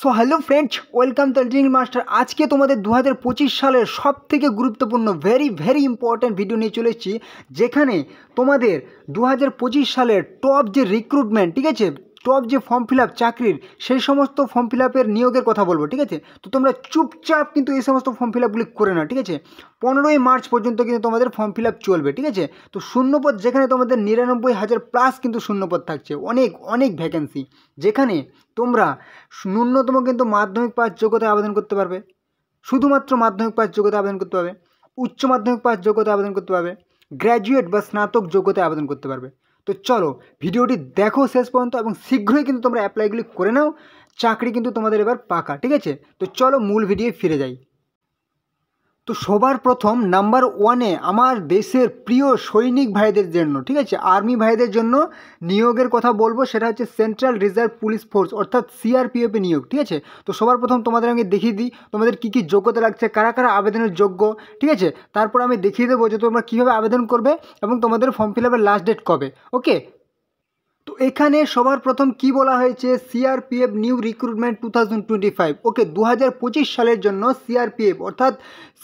So hello friends, welcome to drill master. আজকে তোমাদের 2025 সালের সব থেকে গুরুত্বপূর্ণ ভেরি ইম্পর্ট্যান্ট ভিডিও নিয়ে চলে এসেছি, যেখানে তোমাদের 2025 সালের টপ যে রিক্রুটমেন্ট, ঠিক আছে, টপ যে ফর্ম ফিল আপ চাকরির, সেই সমস্ত ফর্ম ফিল আপের নিয়োগের কথা বলবো। ঠিক আছে, তো তোমরা চুপচাপ কিন্তু এই সমস্ত ফর্ম ফিল আপগুলি করে নাও। ঠিক আছে, 15ই মার্চ পর্যন্ত কিন্তু তোমাদের ফর্ম ফিল আপ চলবে। ঠিক আছে, তো শূন্যপদ যেখানে তোমাদের 99,000 প্লাস কিন্তু শূন্যপদ থাকছে, অনেক অনেক ভ্যাকেন্সি, যেখানে তোমরা ন্যূনতম কিন্তু মাধ্যমিক পাস যোগ্যতায় আবেদন করতে পারবে, শুধুমাত্র মাধ্যমিক পাস যোগ্যতায় আবেদন করতে পারবে, উচ্চ মাধ্যমিক পাস যোগ্যতায় আবেদন করতে পারবে, গ্র্যাজুয়েট বা স্নাতক যোগ্যতায় আবেদন করতে পারবে। তো চলো ভিডিওটি দেখো শেষ পর্যন্ত, এবং শীঘ্রই কিন্তু তোমরা অ্যাপ্লাইগুলি করে নাও। চাকরি কিন্তু তোমাদের এবার পাকা। ঠিক আছে, তো চলো মূল ভিডিও ফিরে যাই। তো সবার প্রথম নাম্বার ওয়ানে আমার দেশের প্রিয় সৈনিক ভাইদের জন্য, ঠিক আছে, আর্মি ভাইদের জন্য নিয়োগের কথা বলবো। সেটা হচ্ছে সেন্ট্রাল রিজার্ভ পুলিশ ফোর্স, অর্থাৎ সিআরপিএফে নিয়োগ। ঠিক আছে, তো সবার প্রথম তোমাদের আমি দেখিয়ে দিই তোমাদের কী কী যোগ্যতা লাগছে, কারা কারা আবেদনের যোগ্য। ঠিক আছে, তারপর আমি দেখিয়ে দেবো যে তোমরা কীভাবে আবেদন করবে এবং তোমাদের ফর্ম ফিল আপের লাস্ট ডেট কবে। ওকে, তো এখানে সবার প্রথম কি বলা হয়েছে, সিআরপিএফ নিউ রিক্রুটমেন্ট 2025। ওকে, 2025 সালের জন্য সিআরপিএফ অর্থাৎ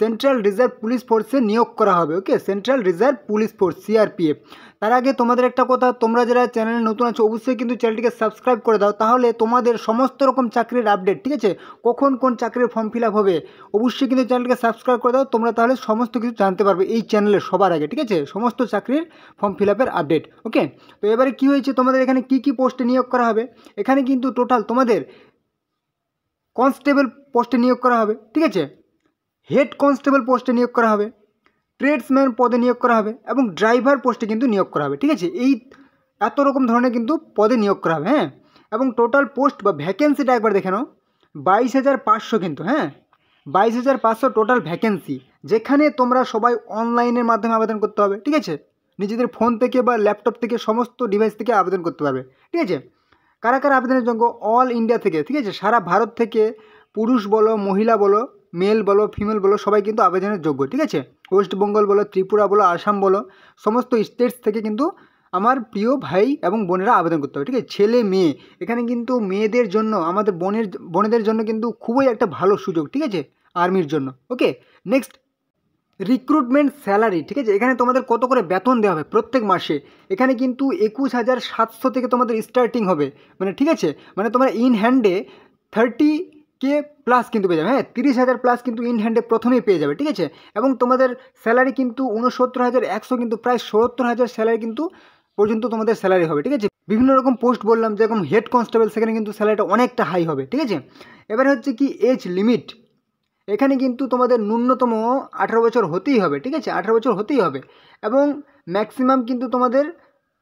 সেন্ট্রাল রিজার্ভ পুলিশ ফোর্সে নিয়োগ করা হবে। Okay, central reserve police force CRPF. তার আগে তোমাদের একটা কথা, তোমরা যারা চ্যানেলে নতুন আছো অবশ্যই কিন্তু চ্যানেলটিকে সাবস্ক্রাইব করে দাও, তাহলে তোমাদের সমস্ত রকম চাকরির আপডেট, ঠিক আছে, কখন কোন চাকরির ফর্ম ফিল আপ হবে, অবশ্যই কিন্তু চ্যানেলটিকে সাবস্ক্রাইব করে দাও। তোমরা তাহলে সমস্ত কিছু জানতে পারবে এই চ্যানেলে সবার আগে। ঠিক আছে, সমস্ত চাকরির ফর্ম ফিল আপের আপডেট। ওকে, তো এবারে কী হয়েছে, তোমাদের এখানে কি কি পোস্টে নিয়োগ করা হবে। এখানে কিন্তু টোটাল তোমাদের কনস্টেবল পোস্টে নিয়োগ করা হবে। ঠিক আছে, হেড কনস্টেবল পোস্টে নিয়োগ করা হবে, ট্রেডসম্যান পদে নিয়োগ করা হবে এবং ড্রাইভার পোস্টে কিন্তু নিয়োগ করা হবে। ঠিক আছে, এই এত রকম ধরনের কিন্তু পদে নিয়োগ করা হবে। হ্যাঁ, এবং টোটাল পোস্ট বা ভ্যাকেন্সিটা একবার দেখে নাও, 22,500 কিন্তু। হ্যাঁ, 22,500 টোটাল ভ্যাকেন্সি, যেখানে তোমরা সবাই অনলাইনের মাধ্যমে আবেদন করতে হবে। ঠিক আছে, নিজেদের ফোন থেকে বা ল্যাপটপ থেকে সমস্ত ডিভাইস থেকে আবেদন করতে পারবে। ঠিক আছে, কারা কারা আবেদনের যোগ্য, অল ইন্ডিয়া থেকে, ঠিক আছে, সারা ভারত থেকে পুরুষ বলো মহিলা বলো মেল বলো ফিমেল বলো সবাই কিন্তু আবেদনের যোগ্য। ঠিক আছে, ওয়েস্ট বেঙ্গল বলো ত্রিপুরা বলো আসাম বলো সমস্ত স্টেটস থেকে কিন্তু আমার প্রিয় ভাই এবং বোনেরা আবেদন করতে হবে। ঠিক আছে, ছেলে মেয়ে, এখানে কিন্তু মেয়েদের জন্য, আমাদের বোনেদের জন্য কিন্তু খুবই একটা ভালো সুযোগ। ঠিক আছে, আর্মির জন্য। ওকে, নেক্সট রিক্রুটমেন্ট স্যালারি। ঠিক আছে, এখানে তোমাদের কত করে বেতন দেওয়া হবে প্রত্যেক মাসে। এখানে কিন্তু 21,700 থেকে তোমাদের স্টার্টিং হবে, মানে ঠিক আছে, মানে তোমরা ইন হ্যান্ডে 30K প্লাস কিন্তু পেয়ে যাবে। হ্যাঁ, 30,000 প্লাস কিন্তু ইন হ্যান্ডে প্রথমেই পেয়ে যাবে। ঠিক আছে, এবং তোমাদের স্যালারি কিন্তু 69,100, কিন্তু প্রায় 70,000 স্যালারি কিন্তু পর্যন্ত তোমাদের স্যালারি হবে। ঠিক আছে, বিভিন্ন রকম পোস্ট বললাম, যেরকম হেড কনস্টেবল, সেখানে কিন্তু স্যালারিটা অনেকটা হাই হবে। ঠিক আছে, এবারে হচ্ছে কি এজ লিমিট, এখানে কিন্তু তোমাদের ন্যূনতম 18 বছর হতেই হবে। ঠিক আছে, 18 বছর হতেই হবে, এবং ম্যাক্সিমাম কিন্তু তোমাদের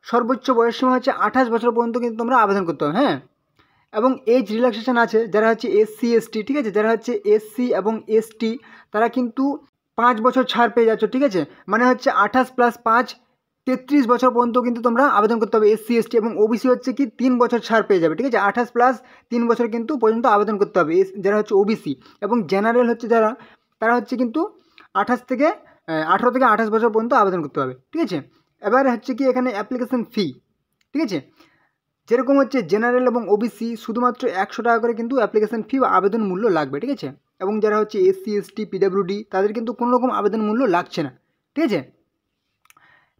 সর্বোচ্চ বয়সসীমা হচ্ছে 28 বছর পর্যন্ত কিন্তু তোমরা আবেদন করতে হবে। হ্যাঁ, এবং এজ রিল্যাক্সেশন আছে, যারা হচ্ছে এসসি এসটি, ঠিক আছে, যারা হচ্ছে এসসি এবং এসটি, তারা কিন্তু 5 বছর ছাড় পেয়ে যাচ্ছ। ঠিক আছে, মানে হচ্ছে 28 + 5 33 বছর পর্যন্ত কিন্তু তোমরা আবেদন করতে হবে এসসি এসটি, এবং ওবিসি হচ্ছে কি 3 বছর ছাড় পেয়ে যাবে। ঠিক আছে, 28 + 3 বছর কিন্তু পর্যন্ত আবেদন করতে হবে যারা হচ্ছে ওবিসি, এবং জেনারেল হচ্ছে যারা, তারা হচ্ছে কিন্তু 18 থেকে 28 বছর পর্যন্ত আবেদন করতে হবে। ঠিক আছে, এবার হচ্ছে কি এখানে অ্যাপ্লিকেশন ফি, ঠিক আছে, যেরকম হচ্ছে জেনারেল এবং ওবিসি শুধুমাত্র 100 টাকা করে কিন্তু অ্যাপ্লিকেশন ফি বা আবেদন মূল্য লাগবে। ঠিক আছে, এবং যারা হচ্ছে এসসি এসটি পিডাব্লিউডি, তাদের কিন্তু কোনো রকম আবেদন মূল্য লাগছে না। ঠিক আছে,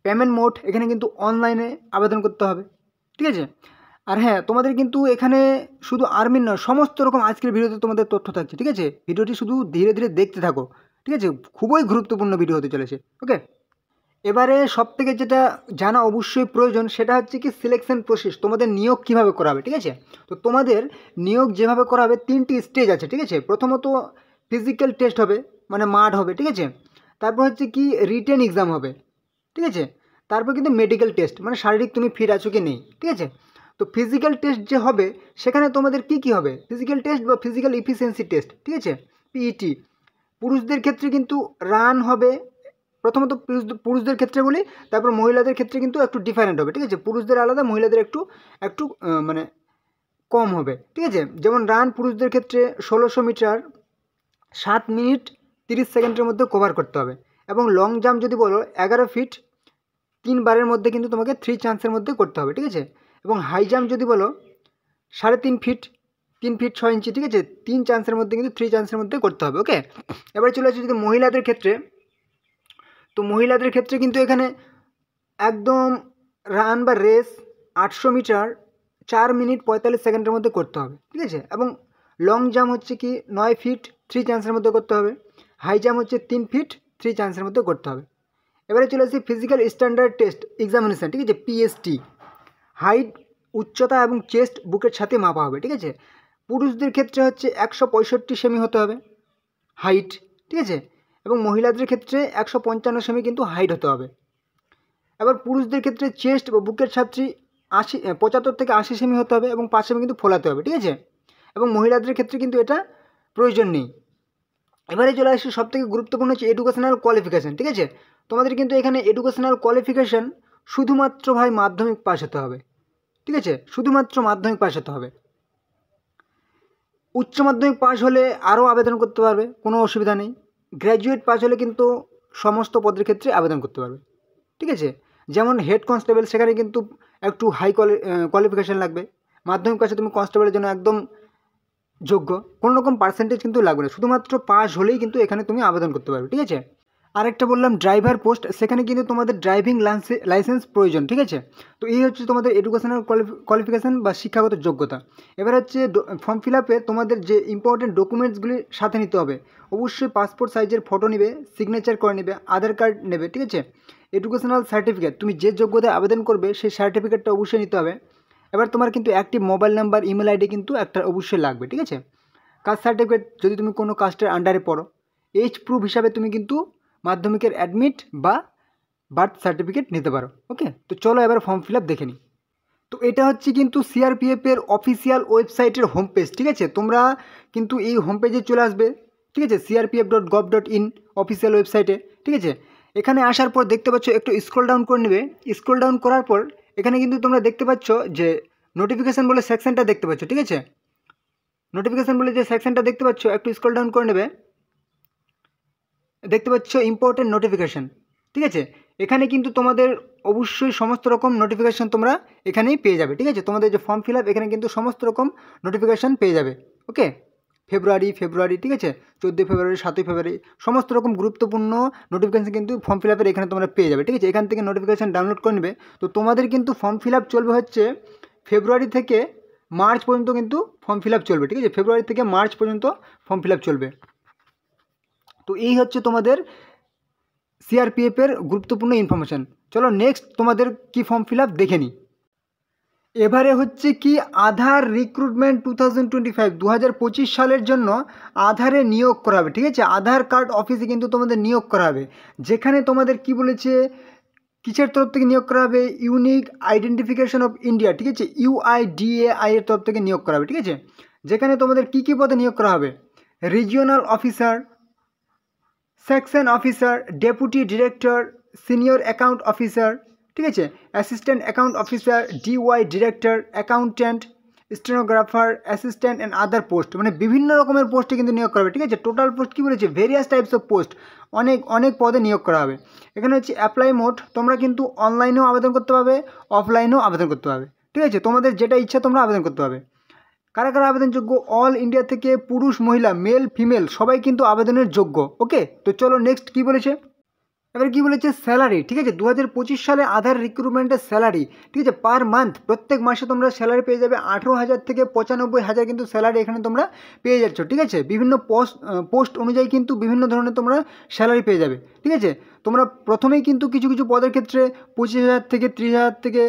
পেমেন্ট মোড, এখানে কিন্তু অনলাইনে আবেদন করতে হবে। ঠিক আছে, আর হ্যাঁ, তোমাদের কিন্তু এখানে শুধু আর্মির নয়, সমস্ত রকম আজকের ভিডিওতে তোমাদের তথ্য থাকছে। ঠিক আছে, ভিডিওটি শুধু ধীরে ধীরে দেখতে থাকো। ঠিক আছে, খুবই গুরুত্বপূর্ণ ভিডিও হতে চলেছে। ওকে, এবারে সবথেকে যেটা জানা অবশ্যই প্রয়োজন, সেটা হচ্ছে কি সিলেকশন প্রসেস, তোমাদের নিয়োগ কীভাবে করা হবে। ঠিক আছে, তো তোমাদের নিয়োগ যেভাবে করা হবে 3টি স্টেজ আছে। ঠিক আছে, প্রথমত ফিজিক্যাল টেস্ট হবে, মানে মাঠ হবে। ঠিক আছে, তারপর হচ্ছে কি রিটেন এক্সাম হবে। ঠিক আছে, তারপর কিন্তু মেডিকেল টেস্ট, মানে শারীরিক তুমি ফিট আছো কি নেই। ঠিক আছে, তো ফিজিক্যাল টেস্ট যে হবে, সেখানে তোমাদের কি কি হবে, ফিজিক্যাল টেস্ট বা ফিজিক্যাল এফিসিয়েন্সি টেস্ট। ঠিক আছে, পিইটি। পুরুষদের ক্ষেত্রে কিন্তু রান হবে, প্রথমত পুরুষদের ক্ষেত্রে বলি, তারপর মহিলাদের ক্ষেত্রে কিন্তু একটু ডিফারেন্ট হবে। ঠিক আছে, পুরুষদের আলাদা, মহিলাদের একটু একটু মানে কম হবে। ঠিক আছে, যেমন রান পুরুষদের ক্ষেত্রে 1600 মিটার 7 মিনিট 30 সেকেন্ডের মধ্যে কভার করতে হবে, এবং লং জাম্প যদি বলো 11 ফিট 3 বারের মধ্যে কিন্তু তোমাকে 3 চান্সের মধ্যে করতে হবে। ঠিক আছে, এবং হাই জাম্প যদি বলো 3.5 ফিট 3 ফিট 6 ইঞ্চি, ঠিক আছে, 3 চান্সের মধ্যে কিন্তু 3 চান্সের মধ্যে করতে হবে। ওকে, এবারে চলে আসছে যদি মহিলাদের ক্ষেত্রে, তো মহিলাদের ক্ষেত্রে কিন্তু এখানে একদম রান বা রেস 800 মিটার 4 মিনিট 45 সেকেন্ডের মধ্যে করতে হবে, ঠিক আছে, এবং লং জাম্প হচ্ছে কি 9 ফিট 3 চান্সের মধ্যে করতে হবে, হাই জাম্প হচ্ছে 3 ফিট 3 চান্সের মধ্যে করতে হবে। এবারে চলে আসছি ফিজিক্যাল স্ট্যান্ডার্ড টেস্ট এক্সামিনেশান, ঠিক আছে, পিএসটি, হাইট, উচ্চতা এবং চেস্ট বুকের সাথে মাপা হবে, ঠিক আছে। পুরুষদের ক্ষেত্রে হচ্ছে 165 সেমি হতে হবে হাইট, ঠিক আছে, এবং মহিলাদের ক্ষেত্রে 155 সেমি কিন্তু হাইট হতে হবে। এবার পুরুষদের ক্ষেত্রে চেস্ট বা বুকের ছাত্রী 75 থেকে 80 সেমি হতে হবে এবং 5 সেমি কিন্তু ফোলাতে হবে, ঠিক আছে, এবং মহিলাদের ক্ষেত্রে কিন্তু এটা প্রয়োজন নেই। এবারে চলে আসছে সবথেকে গুরুত্বপূর্ণ হচ্ছে এডুকেশনাল কোয়ালিফিকেশান, ঠিক আছে। তোমাদের কিন্তু এখানে এডুকেশনাল কোয়ালিফিকেশান শুধুমাত্র ভাই মাধ্যমিক পাস হতে হবে, ঠিক আছে, শুধুমাত্র মাধ্যমিক পাস হতে হবে। উচ্চ মাধ্যমিক পাস হলে আরও আবেদন করতে পারবে, কোনো অসুবিধা নেই। গ্র্যাজুয়েট পাস হলে কিন্তু সমস্ত পদের ক্ষেত্রে আবেদন করতে পারবে, ঠিক আছে। যেমন হেড কনস্টেবল, সেখানে কিন্তু একটু হাই কোয়ালিফিকেশান লাগবে। মাধ্যমিক পাশে তুমি কনস্টেবলের জন্য একদম যোগ্য, কোনো রকম পার্সেন্টেজ কিন্তু লাগবে না, শুধুমাত্র পাস হলেই কিন্তু এখানে তুমি আবেদন করতে পারবে, ঠিক আছে। আরেকটা বললাম ড্রাইভার পোস্ট, সেখানে কিন্তু তোমাদের ড্রাইভিং লাইসেন্স প্রয়োজন, ঠিক আছে। তো এই হচ্ছে তোমাদের এডুকেশনাল কোয়ালিফিকেশান বা শিক্ষাগত যোগ্যতা। এবার হচ্ছে ফর্ম ফিল আপে তোমাদের যে ইম্পর্টেন্ট ডকুমেন্টসগুলি সাথে নিতে হবে, অবশ্যই পাসপোর্ট সাইজের ফটো নেবে, সিগনেচার করে নেবে, আধার কার্ড নেবে, ঠিক আছে, এডুকেশনাল সার্টিফিকেট, তুমি যে যোগ্যতায় আবেদন করবে সেই সার্টিফিকেটটা অবশ্যই নিতে হবে। এবার তোমার কিন্তু active mobile number, email ID কিন্তু একটা অবশ্যই লাগবে, ঠিক আছে। কাস্ট সার্টিফিকেট, যদি তুমি কোনো কাস্টের আন্ডারে পড়ো, এজ প্রুফ হিসাবে তুমি কিন্তু মাধ্যমিকের অ্যাডমিট বা বার্থ সার্টিফিকেট নিতে পারো। ওকে, তো চলো এবার ফর্ম ফিল আপ দেখে নিই। তো এটা হচ্ছে কিন্তু সিআরপিএফের অফিসিয়াল ওয়েবসাইটের হোম পেজ, ঠিক আছে। তোমরা কিন্তু এই হোম পেজে চলে আসবে, ঠিক আছে, crpf.gov.in অফিসিয়াল ওয়েবসাইটে, ঠিক আছে। এখানে আসার পর দেখতে পাচ্ছ একটু স্ক্রল ডাউন করে নেবে। স্ক্রল ডাউন করার পর এখানে কিন্তু তোমরা দেখতে পাচ্ছ যে নোটিফিকেশান বলে সেকশনটা দেখতে পাচ্ছ, ঠিক আছে। নোটিফিকেশান বলে যে সেকশনটা দেখতে পাচ্ছ, একটু স্ক্রল ডাউন করে নেবে, দেখতে পাচ্ছ ইম্পর্টেন্ট নোটিফিকেশান, ঠিক আছে। এখানে কিন্তু তোমাদের অবশ্যই সমস্ত রকম নোটিফিকেশান তোমরা এখানেই পেয়ে যাবে, ঠিক আছে। তোমাদের যে ফর্ম ফিল আপ, এখানে কিন্তু সমস্ত রকম নোটিফিকেশান পেয়ে যাবে। ওকে, ফেব্রুয়ারি, ঠিক আছে, 14 ফেব্রুয়ারি, 7 ফেব্রুয়ারি, সমস্ত রকম গুরুত্বপূর্ণ নোটিফিকেশান কিন্তু ফর্ম ফিল আপের এখানে তোমরা পেয়ে যাবে, ঠিক আছে। এখান থেকে নোটিফিকেশান ডাউনলোড করে নেবে। তো তোমাদের কিন্তু ফর্ম ফিল আপ চলবে হচ্ছে ফেব্রুয়ারি থেকে মার্চ পর্যন্ত কিন্তু ফর্ম ফিল আপ চলবে, ঠিক আছে, ফেব্রুয়ারি থেকে মার্চ পর্যন্ত ফর্ম ফিল আপ চলবে। তো এই হচ্ছে তোমাদের সিআরপিএফের গুরুত্বপূর্ণ ইনফরমেশান। চলো নেক্সট তোমাদের কি ফর্ম ফিল আপ দেখে নিই। এবারে হচ্ছে কি আধার রিক্রুটমেন্ট 2025 2025 সালের জন্য আধারে নিয়োগ করা হবে, ঠিক আছে। আধার কার্ড অফিসে কিন্তু তোমাদের নিয়োগ করা হবে, যেখানে তোমাদের কি বলেছে, কিসের তরফ থেকে নিয়োগ করা হবে, ইউনিক আইডেন্টিফিকেশন অফ ইন্ডিয়া, ঠিক আছে, UIDAI এর তরফ থেকে নিয়োগ করা হবে, ঠিক আছে। যেখানে তোমাদের কী কী পদে নিয়োগ করা হবে, regional officer, section officer, deputy director, senior account officer, ঠিক আছে, assistant account officer, DY director, accountant, stenographer, assistant and other post, মানে বিভিন্ন রকমের পোস্টে কিন্তু নিয়োগ করা হবে, ঠিক আছে। টোটাল পোস্ট কী বলেছে, ভেরিয়াস টাইপস অফ পোস্ট, অনেক পদে নিয়োগ করা হবে। এখানে হচ্ছে অ্যাপ্লাই মোড, তোমরা কিন্তু অনলাইনেও আবেদন করতে পারবে, অফলাইনেও আবেদন করতে পারবে, ঠিক আছে। তোমাদের যেটা ইচ্ছা তোমরা আবেদন করতে পারবে। কারা কারা আবেদনযোগ্য, অল ইন্ডিয়া থেকে পুরুষ মহিলা মেল ফিমেল সবাই কিন্তু আবেদনের যোগ্য। ওকে, তো চলো নেক্সট কী বলেছে, এবার কী বলেছে, স্যালারি, ঠিক আছে, 2025 সালে আধার রিক্রুটমেন্টের স্যালারি, ঠিক আছে, পার মান্থ প্রত্যেক মাসে তোমরা স্যালারি পেয়ে যাবে 18,000 থেকে 95,000 কিন্তু স্যালারি এখানে তোমরা পেয়ে যাচ্ছ, ঠিক আছে। বিভিন্ন পোস্ট অনুযায়ী কিন্তু বিভিন্ন ধরনের তোমরা স্যালারি পেয়ে যাবে, ঠিক আছে। তোমরা প্রথমেই কিন্তু কিছু কিছু পদের ক্ষেত্রে 25,000 থেকে 30,000 থেকে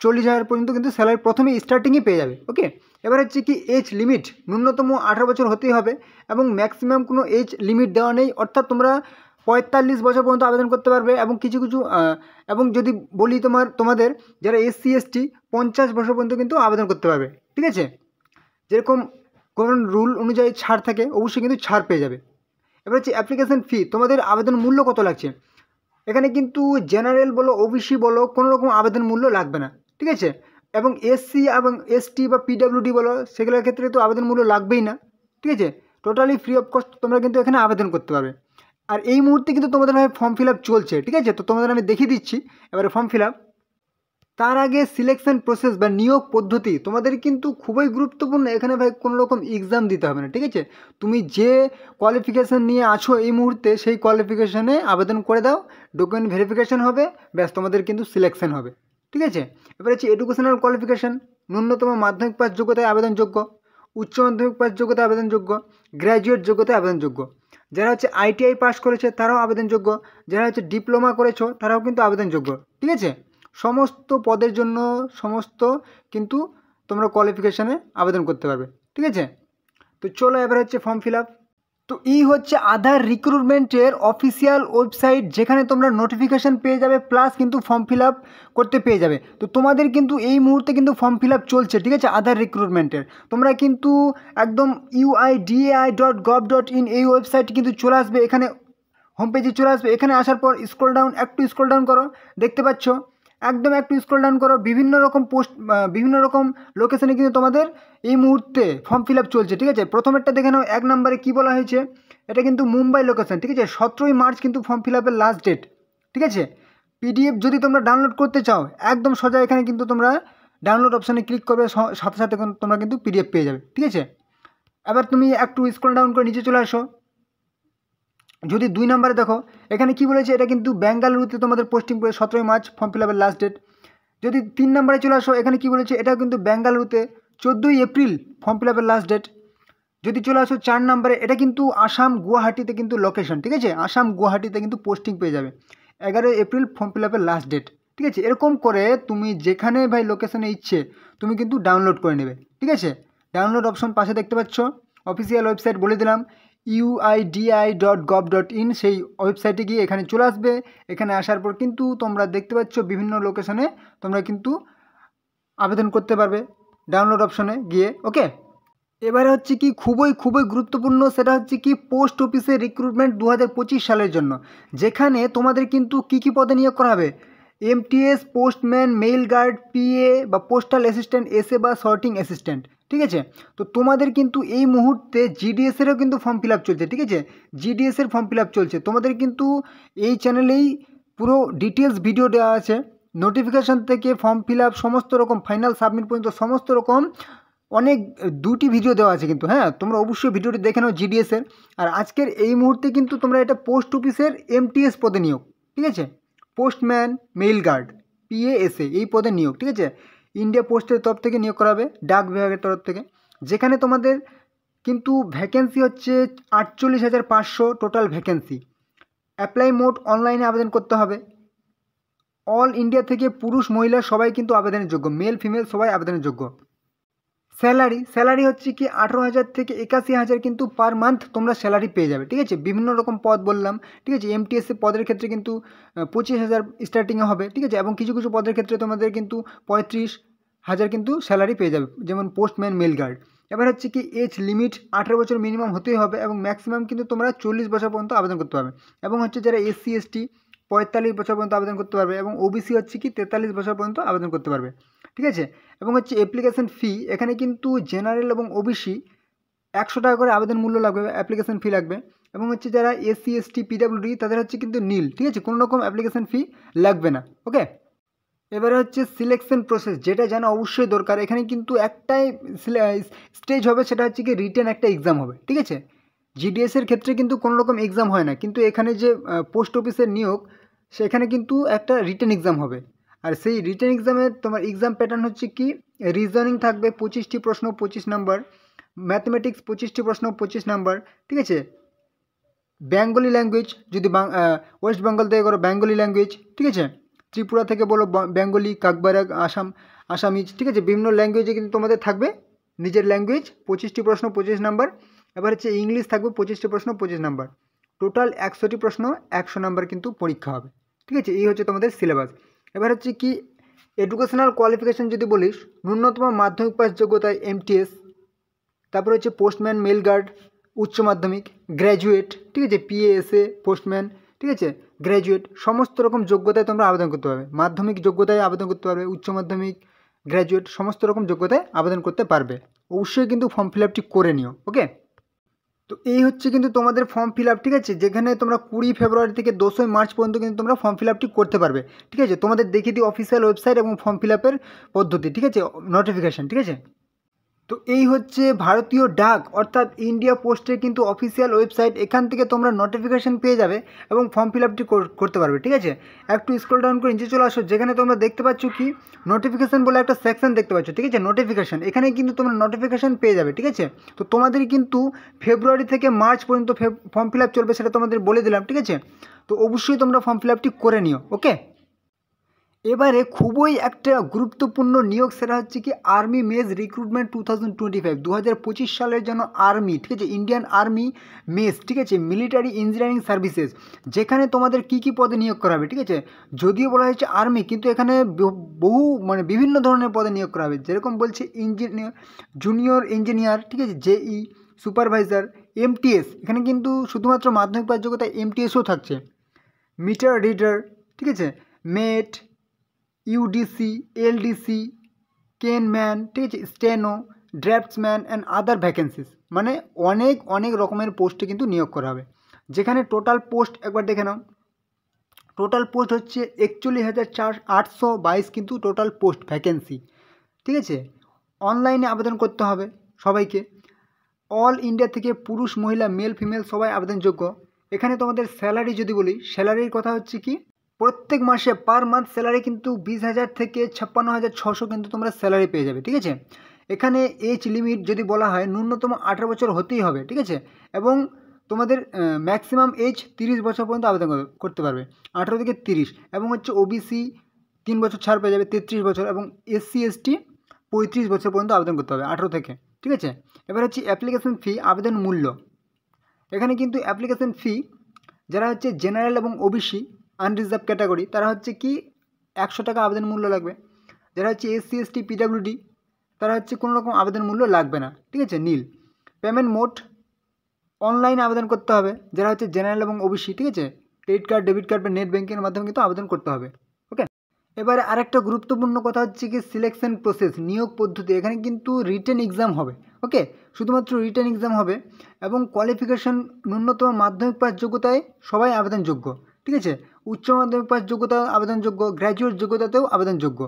40,000 পর্যন্ত কিন্তু স্যালারি প্রথমেই স্টার্টিংয়ে পেয়ে যাবে। ওকে, এবার হচ্ছে কি এজ লিমিট, ন্যূনতম 18 বছর হতেই হবে এবং ম্যাক্সিমাম কোনো এজ লিমিট দেওয়া নেই, অর্থাৎ তোমরা 45 বছর পর্যন্ত আবেদন করতে পারবে। এবং কিছু এবং যদি বলি তোমাদের যারা SC ST 50 বছর পর্যন্ত কিন্তু আবেদন করতে পারবে, ঠিক আছে। যেরকম কোন রুল অনুযায়ী ছাড় থাকে, অবশ্যই কিন্তু ছাড় পেয়ে যাবে। এবার হচ্ছে অ্যাপ্লিকেশন ফি, তোমাদের আবেদন মূল্য কত লাগছে, এখানে কিন্তু জেনারেল বলো OBC বলো কোনো রকম আবেদন মূল্য লাগবে না, ঠিক আছে। এবং SC এবং ST বা PWD বলো সেগুলোর ক্ষেত্রে তো আবেদন মূল্য লাগবেই না, ঠিক আছে। টোটালি ফ্রি অফ কস্ট তোমরা কিন্তু এখানে আবেদন করতে পারবে। আর এই মুহূর্তে কিন্তু তোমাদের ফর্ম ফিল আপ চলছে, ঠিক আছে। তো তোমাদের আমি দেখিয়ে দিচ্ছি এবারে ফর্ম ফিল আপ। তার আগে সিলেকশন প্রসেস বা নিয়োগ পদ্ধতি তোমাদের কিন্তু খুবই গুরুত্বপূর্ণ। এখানে ভাই কোনো রকম এক্সাম দিতে হবে না, ঠিক আছে? তুমি যে কোয়ালিফিকেশান নিয়ে আছো এই মুহূর্তে সেই কোয়ালিফিকেশানে আবেদন করে দাও, ডকুমেন্ট ভেরিফিকেশান হবে, ব্যাস তোমাদের কিন্তু সিলেকশন হবে, ঠিক আছে? এবার হচ্ছে এডুকেশনাল কোয়ালিফিকেশান, ন্যূনতম মাধ্যমিক পাস যোগ্যতায় আবেদনযোগ্য, উচ্চ মাধ্যমিক পাস যোগ্যতায় আবেদনযোগ্য, গ্র্যাজুয়েট যোগ্যতায় আবেদনযোগ্য। যারা হচ্ছে আইটিআই পাস করেছে তারাও আবেদনযোগ্য, যারা হচ্ছে ডিপ্লোমা করেছো তারাও কিন্তু আবেদনযোগ্য, ঠিক আছে? সমস্ত পদের জন্য সমস্ত কিন্তু তোমরা কোয়ালিফিকেশানে আবেদন করতে পারবে, ঠিক আছে? তো চলো এবার হচ্ছে ফর্ম ফিল আপ। তো এই হচ্ছে আধার রিক্রুটমেন্টের অফিসিয়াল ওয়েবসাইট, যেখানে তোমরা নোটিফিকেশান পেয়ে যাবে প্লাস কিন্তু ফর্ম ফিল আপ করতে পেয়ে যাবে। তো তোমাদের কিন্তু এই মুহূর্তে কিন্তু ফর্ম ফিল আপ চলছে, ঠিক আছে? আধার রিক্রুটমেন্টের তোমরা কিন্তু একদম uidai.gov.in এই ওয়েবসাইট কিন্তু চলে আসবে, এখানে হোম পেজে চলে আসবে। এখানে আসার পর একটু স্ক্রল ডাউন করো, দেখতে পাচ্ছ একদম একটু স্ক্রল ডাউন করো, বিভিন্ন রকম পোস্ট বিভিন্ন রকম লোকেশানে কিন্তু তোমাদের এই মুহূর্তে ফর্ম ফিল আপ চলছে, ঠিক আছে? প্রথমেরটা দেখে নাও, 1 নম্বরে কী বলা হয়েছে, এটা কিন্তু মুম্বাই লোকেশান, ঠিক আছে? 17ই মার্চ কিন্তু ফর্ম ফিল আপের লাস্ট ডেট, ঠিক আছে? পিডিএফ যদি তোমরা ডাউনলোড করতে চাও একদম সোজা এখানে কিন্তু তোমরা ডাউনলোড অপশানে ক্লিক করবে, সাথে সাথে তোমরা কিন্তু পিডিএফ পেয়ে যাবে, ঠিক আছে? এবার তুমি একটু স্ক্রল ডাউন করে নিচে চলে আসো। যদি 2 নম্বরে দেখো, এখানে কি বলেছে, এটা কিন্তু বেঙ্গালুরুতে তোমাদের পোস্টিং করে 17ই মার্চ ফর্ম ফিল আপের লাস্ট ডেট। যদি 3 নম্বরে চলে আসো, এখানে কি বলেছে, এটা কিন্তু বেঙ্গালুরুতে 14ই এপ্রিল ফর্ম ফিল আপের লাস্ট ডেট। যদি চলে আসো 4 নম্বরে, এটা কিন্তু আসাম গুয়াহাটিতে কিন্তু লোকেশন, ঠিক আছে? আসাম গুয়াহাটিতে কিন্তু পোস্টিং পেয়ে যাবে, 11ই এপ্রিল ফর্ম ফিল আপের লাস্ট ডেট, ঠিক আছে? এরকম করে তুমি যেখানে ভাই লোকেশনে ইচ্ছে তুমি কিন্তু ডাউনলোড করে নেবে, ঠিক আছে? ডাউনলোড অপশন পাশে দেখতে পাচ্ছ, অফিসিয়াল ওয়েবসাইট বলে দিলাম uidai.gov.in, সেই ওয়েবসাইটে গিয়ে এখানে চলে আসবে। এখানে আসার পর কিন্তু তোমরা দেখতে পাচ্ছ বিভিন্ন লোকেশনে তোমরা কিন্তু আবেদন করতে পারবে ডাউনলোড অপশনে গিয়ে, ওকে? এবারে হচ্ছে কি খুবই গুরুত্বপূর্ণ, সেটা হচ্ছে কি পোস্ট অফিসের রিক্রুটমেন্ট 2025 সালের জন্য, যেখানে তোমাদের কিন্তু কী পদে নিয়োগ করা হবে, MTS, postman, mail guard, PA বা পোস্টাল অ্যাসিস্ট্যান্ট, এসএ বা সর্টিং অ্যাসিস্ট্যান্ট, ঠিক আছে? তো তোমাদের কিন্তু এই মুহূর্তে জিডিএসেরও কিন্তু ফর্ম ফিল আপ চলছে, ঠিক আছে? জিডিএসের ফর্ম ফিল আপ চলছে। তোমাদের কিন্তু এই চ্যানেলেই পুরো ডিটেলস ভিডিও দেওয়া আছে, নোটিফিকেশান থেকে ফর্ম ফিল আপ সমস্ত রকম ফাইনাল সাবমিট পর্যন্ত সমস্ত রকম অনেক 2টি ভিডিও দেওয়া আছে কিন্তু, হ্যাঁ তোমরা অবশ্যই ভিডিওটি দেখে নাও জিডিএসের। আর আজকের এই মুহূর্তে কিন্তু তোমরা এটা পোস্ট অফিসের এমটিএস পদে নিয়োগ, ঠিক আছে? পোস্টম্যান, মেইল গার্ড, পিএএসএ এই পদে নিয়োগ, ঠিক আছে? ইন্ডিয়া পোস্টের তরফ থেকে নিয়োগ করা হবে, ডাক বিভাগের তরফ থেকে, যেখানে তোমাদের কিন্তু ভ্যাকেন্সি হচ্ছে 48,500 টোটাল ভ্যাকেন্সি। অ্যাপ্লাই মোড অনলাইনে আবেদন করতে হবে। অল ইন্ডিয়া থেকে পুরুষ মহিলা সবাই কিন্তু আবেদনের যোগ্য, মেল ফিমেল সবাই আবেদনের যোগ্য। স্যালারি হচ্ছে কি 18,000 থেকে 81,000 কিন্তু পার মান্থ তোমরা স্যালারি পেয়ে যাবে, ঠিক আছে? বিভিন্ন রকম পদ বললাম, ঠিক আছে? এমটিএসসি পদের ক্ষেত্রে কিন্তু 25,000 স্টার্টিংয়ে হবে, ঠিক আছে? এবং কিছু পদের ক্ষেত্রে তোমাদের কিন্তু 35,000 কিন্তু স্যালারি পেয়ে যাবে, যেমন পোস্টম্যান, মেল গার্ড। এবার হচ্ছে কি এজ লিমিট 18 বছর মিনিমাম হতেই হবে, এবং ম্যাক্সিমাম কিন্তু তোমরা 40 বছর পর্যন্ত আবেদন করতে পারবে। এবং হচ্ছে যারা এসসি এসটি 45 বছর পর্যন্ত আবেদন করতে পারবে, এবং ওবিসি হচ্ছে কি 43 বছর পর্যন্ত আবেদন করতে পারবে, ঠিক আছে? এবং হচ্ছে অ্যাপ্লিকেশন ফি, এখানে কিন্তু জেনারেল এবং ওবিসি 100 টাকা করে আবেদন মূল্য লাগবে, অ্যাপ্লিকেশন ফি লাগবে। এবং হচ্ছে যারা এসসি এসটি পিডাব্লিউডি তাদের হচ্ছে কিন্তু নীল, ঠিক আছে? কোনো রকম অ্যাপ্লিকেশন ফি লাগবে না, ওকে? এবারে হচ্ছে সিলেকশন প্রসেস, যেটা জানা অবশ্যই দরকার। এখানে কিন্তু একটাই স্টেজ হবে, সেটা হচ্ছে কি রিটেন একটা এক্সাম হবে, ঠিক আছে? জিডিএসের ক্ষেত্রে কিন্তু কোনো রকম এক্সাম হয় না, কিন্তু এখানে যে পোস্ট অফিসের নিয়োগ সেখানে কিন্তু একটা রিটেন এক্সাম হবে। আর সেই রিটেন এক্সামে তোমার এক্সাম প্যাটার্ন হচ্ছে কি রিজনিং থাকবে 25টি প্রশ্ন 25 নাম্বার, ম্যাথমেটিক্স 25টি প্রশ্ন 25 নাম্বার, ঠিক আছে? বেঙ্গলি ল্যাঙ্গুয়েজ, যদি ওয়েস্ট বেঙ্গল থেকে করো বেঙ্গলি ল্যাঙ্গুয়েজ, ঠিক আছে? ত্রিপুরা থেকে বলো বেঙ্গলি, কাকবারাগ, আসামিজ, ঠিক আছে? বিভিন্ন ল্যাঙ্গুয়েজে কিন্তু তোমাদের থাকবে নিজের ল্যাঙ্গুয়েজ, 25টি প্রশ্ন 25 নাম্বার। এবার হচ্ছে ইংলিশ থাকবে 25টি প্রশ্ন 25 নাম্বার, টোটাল 100টি প্রশ্ন 100 নাম্বার কিন্তু পরীক্ষা হবে, ঠিক আছে? এই হচ্ছে তোমাদের সিলেবাস। এবার হচ্ছে কি এডুকেশনাল কোয়ালিফিকেশান যদি বলিস, ন্যূনতম মাধ্যমিক পাস যোগ্যতায় এমটিএস, তারপরে হচ্ছে পোস্টম্যান, মেল গার্ড, উচ্চ মাধ্যমিক, গ্র্যাজুয়েট, ঠিক আছে? পিএএসএ, পোস্টম্যান, ঠিক আছে? গ্র্যাজুয়েট, সমস্ত রকম যোগ্যতায় তোমরা আবেদন করতে পারবে। মাধ্যমিক যোগ্যতায় আবেদন করতে পারবে, উচ্চ মাধ্যমিক, গ্র্যাজুয়েট, সমস্ত রকম যোগ্যতায় আবেদন করতে পারবে। অবশ্যই কিন্তু ফর্ম ফিল আপটি করে নিও, ওকে? তো এই হচ্ছে কিন্তু তোমাদের ফর্ম ফিল আপ, ঠিক আছে, যেখানে তোমরা 20 ফেব্রুয়ারি থেকে 2 মার্চ পর্যন্ত কিন্তু তোমরা ফর্ম ফিল আপটি করতে পারবে, ঠিক আছে। তোমাদের দেখিয়ে দিই অফিসিয়াল ওয়েবসাইট এবং ফর্ম ফিল আপের পদ্ধতি, ঠিক আছে, নোটিফিকেশান, ঠিক আছে। তো এই হচ্ছে ভারতীয় ডাক অর্থাৎ ইন্ডিয়া পোস্টের কিন্তু অফিসিয়াল ওয়েবসাইট। এখান থেকে তোমরা নোটিফিকেশান পেয়ে যাবে এবং ফর্ম ফিল আপটি করতে পারবে, ঠিক আছে। একটু স্ক্রল ডাউন করে নিচে চলে আসো, যেখানে তোমরা দেখতে পাচ্ছ কি নোটিফিকেশান বলে একটা সেকশন দেখতে পাচ্ছ, ঠিক আছে, নোটিফিকেশান। এখানে কিন্তু তোমরা নোটিফিকেশান পেয়ে যাবে, ঠিক আছে। তো তোমাদের কিন্তু ফেব্রুয়ারি থেকে মার্চ পর্যন্ত ফর্ম ফিল আপ চলবে, সেটা তোমাদের বলে দিলাম, ঠিক আছে। তো অবশ্যই তোমরা ফর্ম ফিল আপটি করে নিও, ওকে। এবারে খুবই একটা গুরুত্বপূর্ণ নিয়োগ, সেটা হচ্ছে কি আর্মি মেস রিক্রুটমেন্ট 2025, 2025 সালের জন্য আর্মি, ঠিক আছে, ইন্ডিয়ান আর্মি মেস, ঠিক আছে, মিলিটারি ইঞ্জিনিয়ারিং সার্ভিসেস, যেখানে তোমাদের কি কি পদে নিয়োগ করা হবে, ঠিক আছে। যদিও বলা হয়েছে আর্মি, কিন্তু এখানে বহু মানে বিভিন্ন ধরনের পদে নিয়োগ করা হবে, যেরকম বলছে ইঞ্জিনিয়ার, জুনিয়র ইঞ্জিনিয়ার, ঠিক আছে, জেই, সুপারভাইজার, এমটিএস, এখানে কিন্তু শুধুমাত্র মাধ্যমিক পাস যোগ্যতা এমটিএসও থাকছে, মিটার রিডার, ঠিক আছে, মেট, ইউডিসি, এলডিসি, কেনম্যান, ঠিক আছে, steno, draughtsman and other vacancies, মানে অনেক অনেক রকমের পোস্টে কিন্তু নিয়োগ করা হবে। যেখানে টোটাল পোস্ট একবার দেখে নাও, টোটাল পোস্ট হচ্ছে 41,822 কিন্তু টোটাল পোস্ট ভ্যাকেন্সি, ঠিক আছে। অনলাইনে আবেদন করতে হবে সবাইকে, অল ইন্ডিয়া থেকে পুরুষ মহিলা মেল ফিমেল সবাই আবেদনযোগ্য। এখানে তোমাদের স্যালারি যদি বলি, স্যালারির কথা হচ্ছে কি প্রত্যেক মাসে পার মান্থ স্যালারি কিন্তু 20,000 থেকে 56,600 কিন্তু তোমরা স্যালারি পেয়ে যাবে, ঠিক আছে। এখানে এজ লিমিট যদি বলা হয় ন্যূনতম 18 বছর হতেই হবে, ঠিক আছে, এবং তোমাদের ম্যাক্সিমাম এজ 30 বছর পর্যন্ত আবেদন করতে পারবে, 18 থেকে 30, এবং হচ্ছে ওবিসি 3 বছর ছাড় পেয়ে যাবে 33 বছর, এবং এসসি এসটি 35 বছর পর্যন্ত আবেদন করতে হবে 18 থেকে, ঠিক আছে। এবার হচ্ছে অ্যাপ্লিকেশন ফি, আবেদন মূল্য। এখানে কিন্তু অ্যাপ্লিকেশন ফি যারা হচ্ছে জেনারেল এবং ওবিসি আনরিজার্ভ ক্যাটাগরি, তারা হচ্ছে কি 100 টাকা আবেদন মূল্য লাগবে। যারা হচ্ছে এসসি এসটি পিডাব্লিউডি, তারা হচ্ছে কোনো রকম আবেদন মূল্য লাগবে না, ঠিক আছে, নীল। পেমেন্ট মোড, অনলাইনে আবেদন করতে হবে যারা হচ্ছে জেনারেল এবং ওবিসি, ঠিক আছে, ক্রেডিট কার্ড, ডেবিট কার্ড বা নেট ব্যাঙ্কিংয়ের মাধ্যমে কিন্তু আবেদন করতে হবে, ওকে। এবারে আরেকটা গুরুত্বপূর্ণ কথা হচ্ছে কি সিলেকশন প্রসেস, নিয়োগ পদ্ধতি। এখানে কিন্তু রিটেন এক্সাম হবে, ওকে, শুধুমাত্র রিটেন এক্সাম হবে, এবং কোয়ালিফিকেশন ন্যূনতম মাধ্যমিক পাস যোগ্যতায় সবাই আবেদনযোগ্য, ঠিক আছে, উচ্চ মাধ্যমিক পাস যোগ্যতা আবেদনযোগ্য, গ্র্যাজুয়েট যোগ্যতাতেও আবেদনযোগ্য,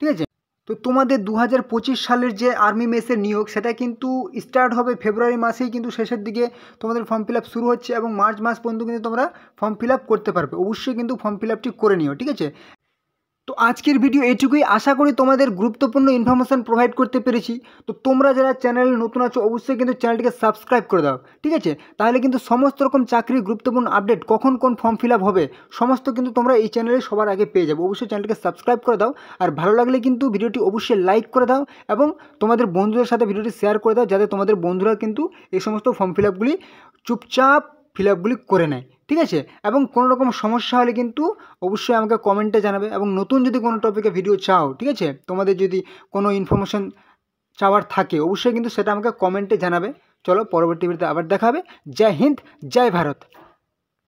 ঠিক আছে। তো তোমাদের 2025 সালের যে আর্মি মেসের নিয়োগ, সেটা কিন্তু স্টার্ট হবে ফেব্রুয়ারি মাসেই, কিন্তু শেষের দিকে তোমাদের ফর্ম ফিল আপ শুরু হচ্ছে, এবং মার্চ মাস পর্যন্ত কিন্তু তোমরা ফর্ম ফিল আপ করতে পারবে। অবশ্যই কিন্তু ফর্ম ফিল আপটি করে নিও, ঠিক আছে। তো আজকের ভিডিও এইটুকুই, আশা করি তোমাদের গুরুত্বপূর্ণ ইনফরমেশান প্রোভাইড করতে পেরেছি। তো তোমরা যারা চ্যানেলে নতুন আছো অবশ্যই কিন্তু চ্যানেলটিকে সাবস্ক্রাইব করে দাও, ঠিক আছে, তাহলে কিন্তু সমস্ত রকম চাকরির গুরুত্বপূর্ণ আপডেট, কখন কোন ফর্ম ফিল আপ হবে সমস্ত কিন্তু তোমরা এই চ্যানেলে সবার আগে পেয়ে যাবে। অবশ্যই চ্যানেলটিকে সাবস্ক্রাইব করে দাও, আর ভালো লাগলে কিন্তু ভিডিওটি অবশ্যই লাইক করে দাও, এবং তোমাদের বন্ধুদের সাথে ভিডিওটি শেয়ার করে দাও, যাতে তোমাদের বন্ধুরা কিন্তু এই সমস্ত ফর্ম ফিল আপগুলি চুপচাপ ফিল আপগুলি করে নেয়, ঠিক আছে। এবং কোনো রকম সমস্যা হলে কিন্তু অবশ্যই আমাকে কমেন্টে জানাবে, এবং নতুন যদি কোনো টপিকে ভিডিও চাও, ঠিক আছে, তোমাদের যদি কোনো ইনফরমেশান চাওয়ার থাকে অবশ্যই কিন্তু সেটা আমাকে কমেন্টে জানাবে। চলো পরবর্তী ভিডিওতে আবার দেখা হবে। জয় হিন্দ, জয় ভারত।